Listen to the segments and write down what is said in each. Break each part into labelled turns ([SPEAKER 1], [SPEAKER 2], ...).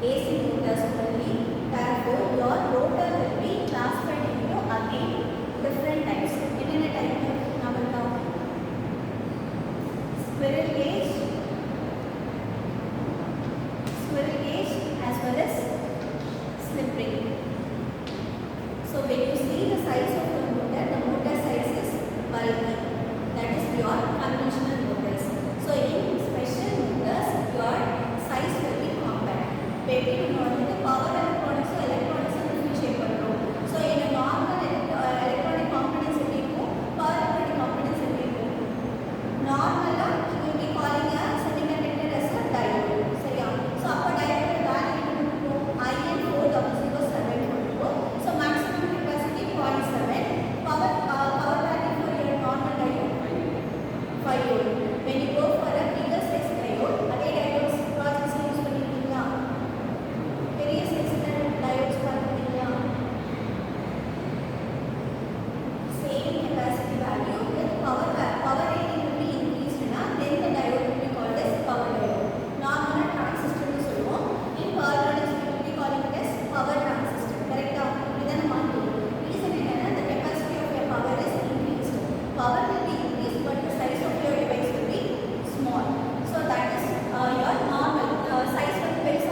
[SPEAKER 1] AC motors only. Therefore, your rotor will be classified into again different types. In a type of number squirrel cage as well as slip ring. So when you see the size of the motor size is bulky. That is your conventional motors. So in special motors, your size will be compact. Maybe the power electronics or electronics are differentiate control. So in a normal electronic components power electronic components normal you will be calling a semiconductor as a diode. So yeah. So upper diode value IN4007. So maximum capacity 0.7. Power value for your normal diode 5 volt. When you go for a bigger size diode, diodes projects use பண்ணிருக்கீங்களா? பெரிய size diodes பார்த்திருக்கீங்களா? Same capacity value with power rating will be increased na, then the diode will be called as power diode. Normal transistor nu solluvom. In power electronics we will be calling it as power transistor. Correct ah? Idana maathu. Reason enna the capacity of your power is increased. Power will be increased but the size of your device will be small. So that is your normal size of the device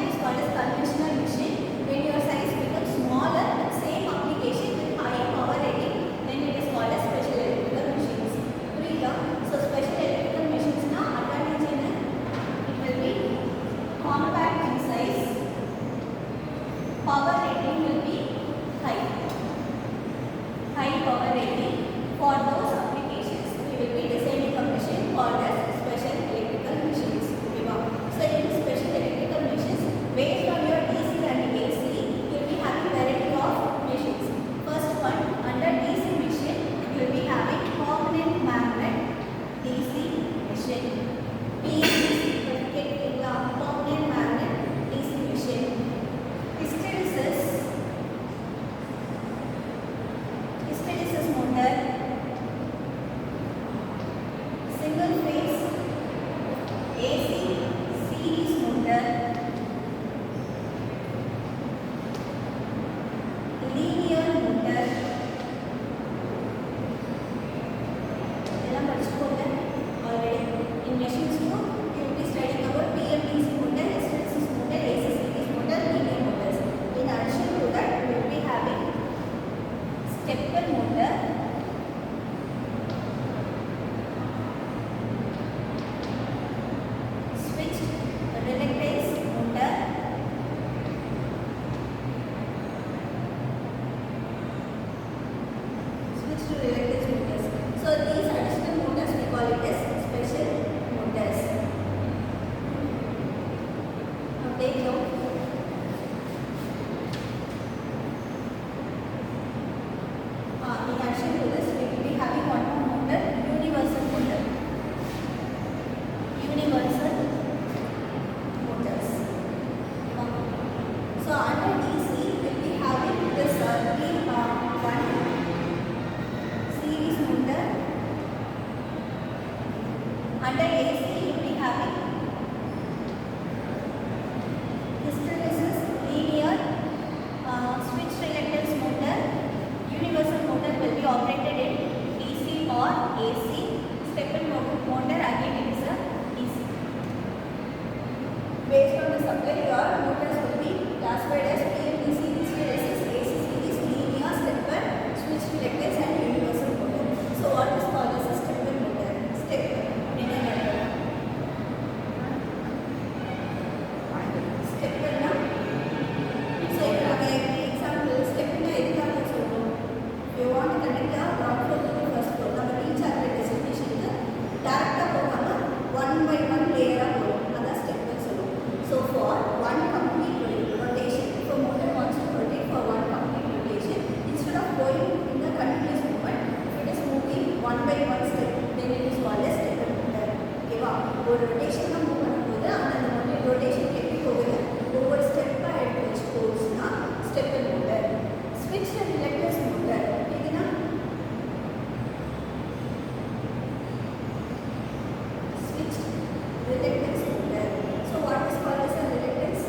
[SPEAKER 1] is called as conventional machine. When your size becomes smaller with same application with high power rating, then it is called as special electrical machines. Clear? So special electrical machines na advantage enna? It will be compact in size. Power rating will be high. High power rating. For those applications, we will be designing a machine called as special electrical machines. So in special electrical machines, based on your DC and AC, you will be having variety of machines. First one, under DC machine, you will be having permanent magnet DC machine. PMDC, permanent magnet DC machine. Hysteresis motor. Single phase AC series motor, linear motor. இதெல்லாம் படிச்சுக்கோங்க already. In machines too, you will be studying about PMDC motor, hysteresis motor, AC series motor, linear motors. In addition to that, we will be having stepper motor, switched reluctance motor, So these additional motors we call it as special motors. Now take note. In addition to this, we will be having one more motor, universal motor. Universal motors. So under DC, we will be having this one series motor. Under AC, you will be having hysteresis, linear, switch reluctance motor. Universal motor will be operated in DC or AC. Stepper motor again it is a DC. Based on the supply, your motors will be classified as PMDC, hysteresis, AC series, linear, stepper, switch reluctance and universal motor. So what is called as a stepper motor? Stepper. Stepper na? So if you have an example, stepper na edukkaga solrom. You want to connect a ground floor to the first floor. நம்ம reach ஆகிற destination direct போகாம one by one layer போகும். அதான் stepper சொல்லுவோம். So for one complete rotation, if a motor wants to rotate for one complete rotation, instead of going in the continuous movement, if it is moving one by one step, then it is called as stepper motor. ஓகேவா? ஒரு rotation move பண்ணும்போது அந்த rotation எப்படி போகுது? ஒவ்வொரு ஸ்டெப்பா எடுத்து வச்சு போகுதுன்னா stepper motor. Switch and reluctance motor. இதுனா switch reluctance motor. So what is called as a reluctance?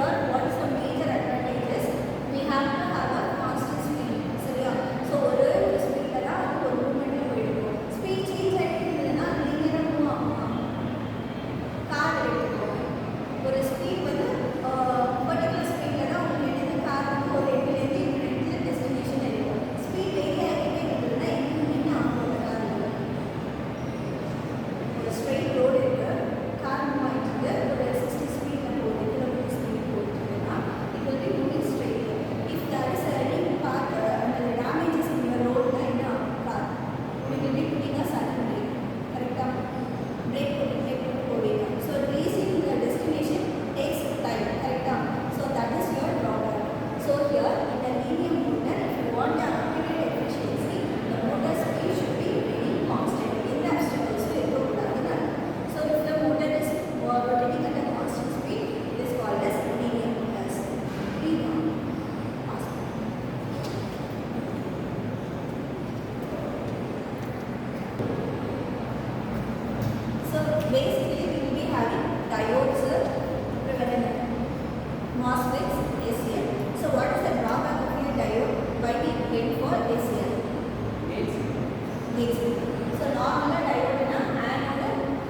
[SPEAKER 1] here what is the major advantages? We have to have a constant speed. சரியா? So ஒரு ஸ்பீட்ல தான் அது ஒரு மூவ்மெண்ட்ல போயிடும். ஸ்பீட் சேஞ்ச் ஆயிட்டேன்னா லீனியரா மூவ் ஆகும். Car எடுத்துக்கோங்க. ஒரு ஸ்பீட் வந்து பர்டிகுலர் ஸ்பீட்ல தான் உங்களுக்கு என்ன கார் வந்து ஒரு இடத்துலேருந்து இன்னொரு டெஸ்டினேஷன் இருக்கும். ஸ்பீட் வேரி ஆகிட்டே இருந்ததுன்னா என்ன ஆகும் அந்த காரில்? ஒரு ஸ்ட்ரெயிட் ரோடு இருக்கு, கார் மூவ் ஆகிட்டு இருக்கு, ஒரு 60 ஸ்பீடில் போகுது, கிலோமீட்டர் ஸ்பீட் போகுதுன்னா it will be moving straight. If there is any part அந்த damages in the road னா என்ன ஆகும்? Car we will be putting a sudden brake. கரெக்டா? பிரேக் போட்டு போவீங்க. So reaching the destination takes time. கரெக்டா? So that is your drawback. So here in the linear motor, if you want the optimal efficiency, the motor speed should be very constant. In the obstacles இருக்கக்கூடாதுன்னா. So if the motor is rotating at a constant speed, it is called as linear motors. So basically we will be having diodes, MOSFETs, ACL. So what is the drawback of your diode? Why we went for ACL? AC. So normal diode na anode,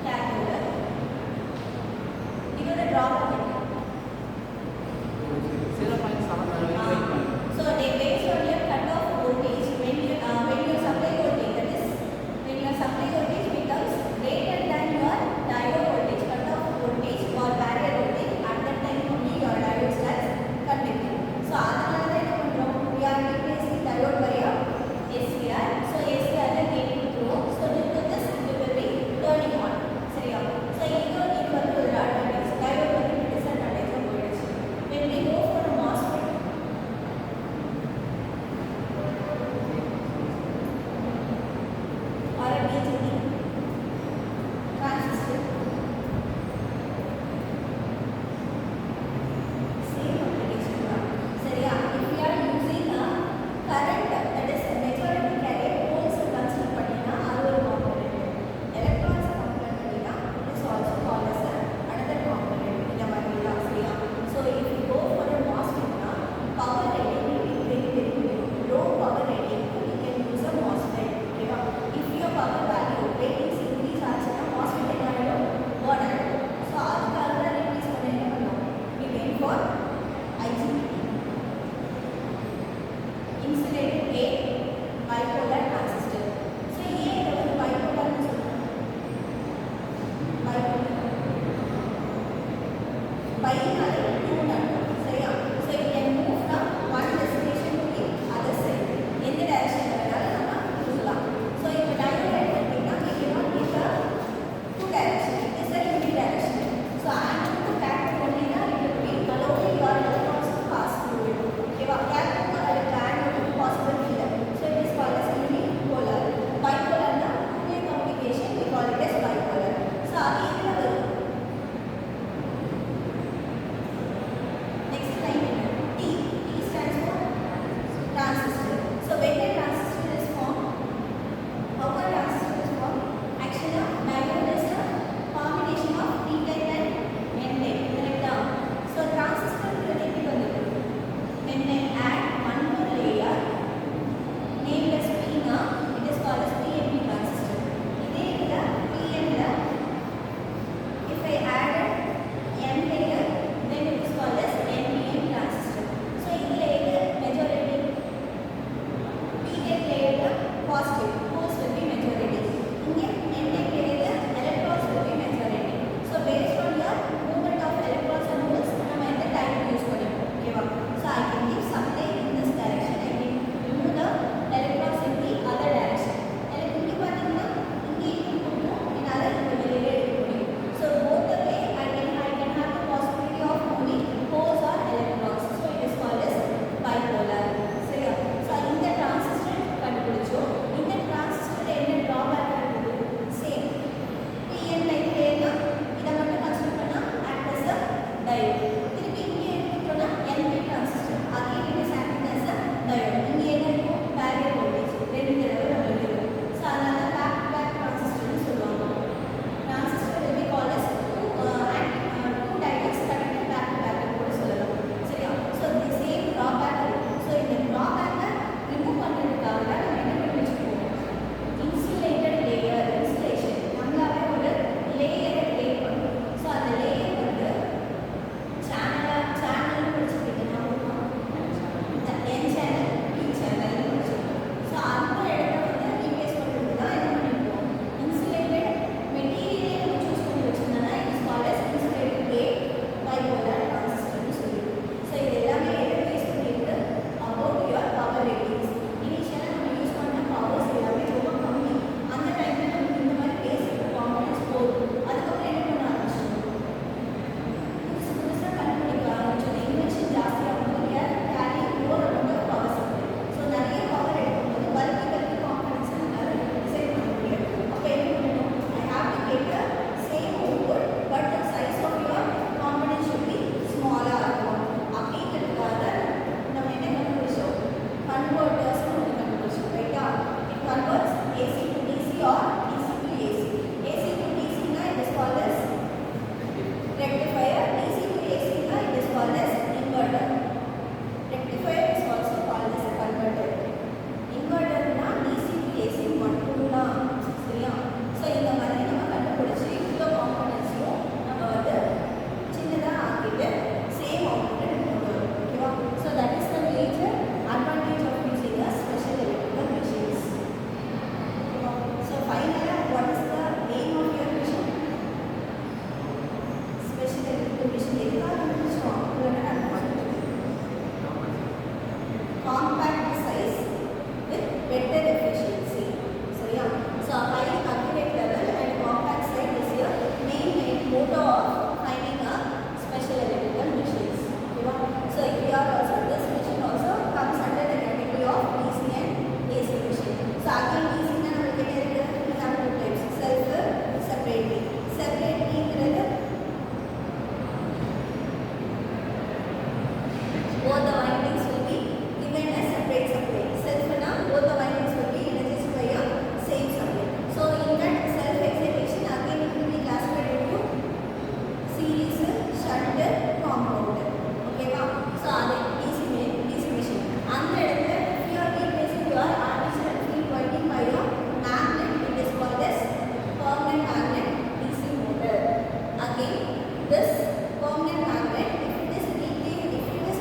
[SPEAKER 1] cathode. This is the drawback. So they base on your cutoff voltage when your supply voltage, that is when your supply voltage becomes greater than your diode voltage, cutoff voltage or barrier voltage, at that time only your diode starts conducting. So அதனால தான் என்ன பண்றோம்? We are replacing diode by a ACR. So ACR ல gain through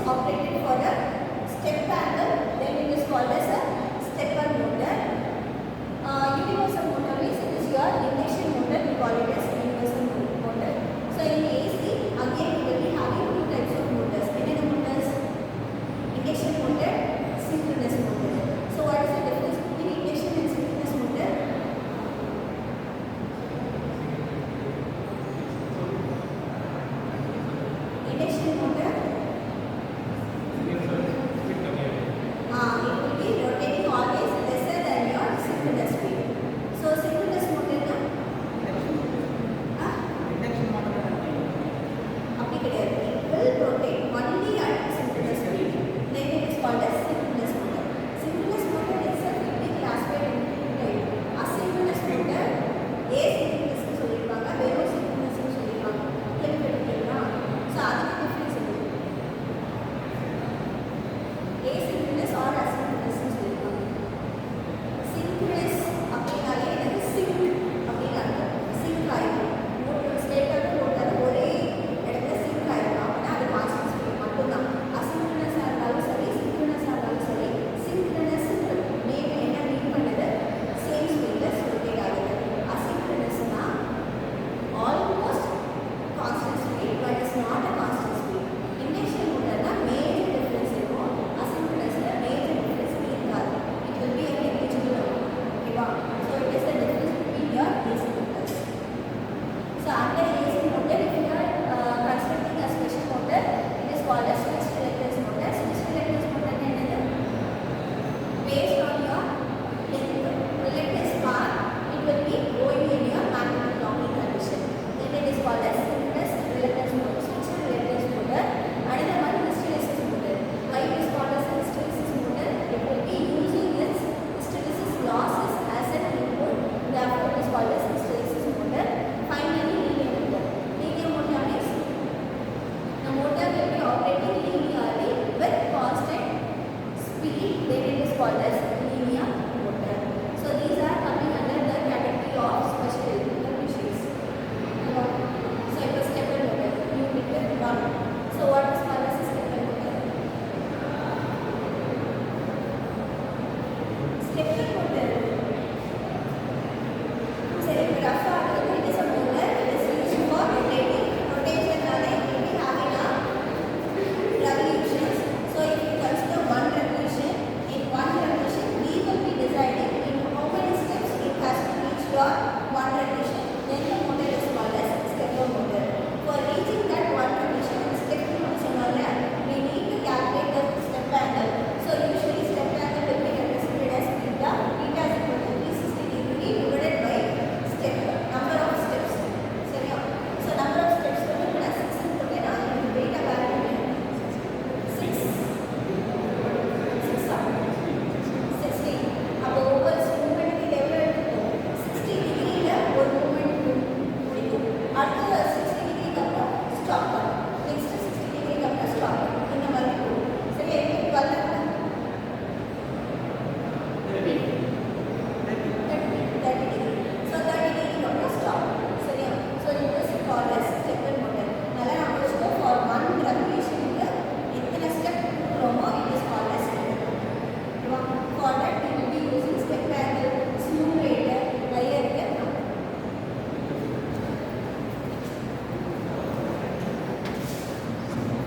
[SPEAKER 1] operated for a step angle, then it is called as a stepper motor. Universal motor means it is your induction motor, we call it as universal motor. So in AC, again we will be having two types of motors. What motors? Induction motor, synchronous motor. So what is the difference between induction and synchronous motor? Induction motor, it will be rotating always lesser than your synchronous speed. So synchronous motor na அப்படி கிடையாது. It will rotate.